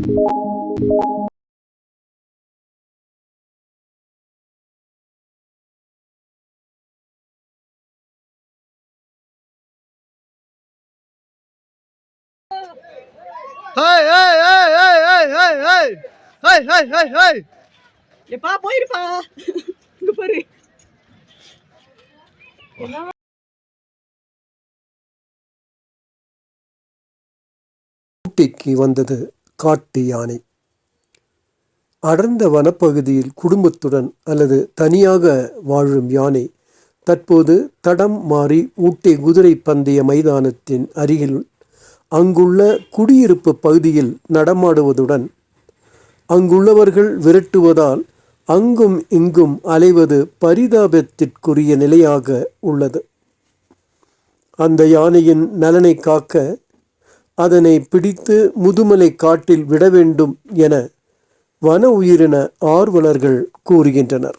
Hey, hey, hey, hey, hey, hey, hey, hey, hey, hey, hey. எப்பா போயிருப்பா இங்க பாரு. ஊட்டிக்கு வந்தது காட்டு யானை. அடர்ந்த வனப்பகுதியில் குடும்பத்துடன் அல்லது தனியாக வாழும் யானை தற்போது தடம் மாறி ஊட்டி குதிரை பந்தய மைதானத்தின் அருகில் அங்குள்ள குடியிருப்பு பகுதியில் நடமாடுவதுடன் அங்குள்ளவர்கள் விரட்டுவதால் அங்கும் இங்கும் அலைவது பரிதாபத்திற்குரிய நிலையாக உள்ளது. அந்த யானையின் நலனை காக்க அதனை பிடித்து முதுமலை காட்டில் விட வேண்டும் என வன உயிரின ஆர்வலர்கள் கூறுகின்றனர்.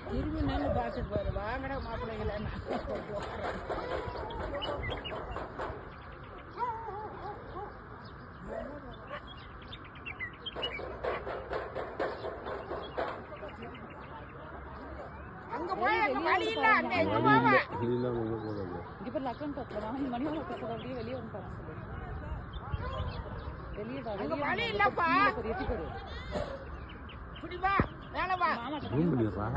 திரும்பி நின்று பார்த்துட்டு பாரு. வாங்கடா மாப்பிள்ளைங்கள. அங்க போய் வழி இல்ல. அங்க எங்க போவா? இப்ப லக்கன் பத்தலாம். மணி ஒரு பக்கம் அப்படியே வெளிய வந்து பாரு. வெளிய வா. அங்க வழி இல்லப்பா. புடி வா. மேல வா. ரூம் பண்ணிடுறா.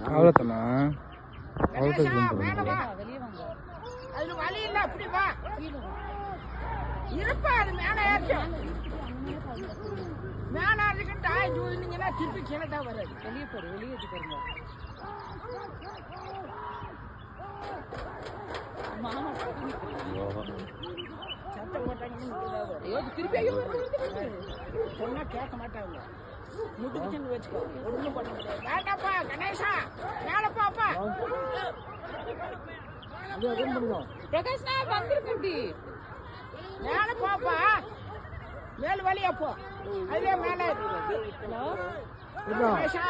அவ்வளவுதானா? அவ்வளவுதான் மேல வா. வெளிய வாங்க. அது வழி இல்ல. புடி வா. இருப்பா. அது மேல ஏறிச்சு. மேல ஏறிக்கிட்டா ஜூனிங்கனா திருப்பி கீழ தான் வராது. வெளிய போடு. வெளிய ஏத்தி போடுங்க. மாமா சத்தம் போட்டாங்கன்னு ஐயோ திருப்பி ஐயோ சொன்னா கேட்க மாட்டாங்க. முட்டுக்கு வச்சுக்கோ. ஒண்ணும் பண்ண முடியாது. வேண்டாப்பா கணேஷா. மேல பாப்பா. பிரகாஷ் நான் வந்துருக்கேன்டி. மேல பாப்பா. மேல் வழியா போ. அதே மேல. ஹலோ கணேஷா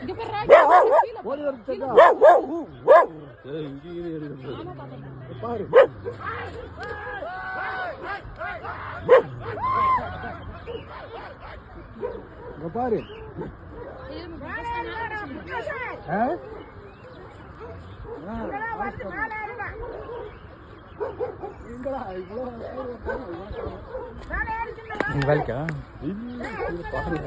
இங்க பாரு. ஓடி வரதுடா. ஏய் இங்க இரு பாரு. இங்க பாரு. வேலைக்கா பாரு.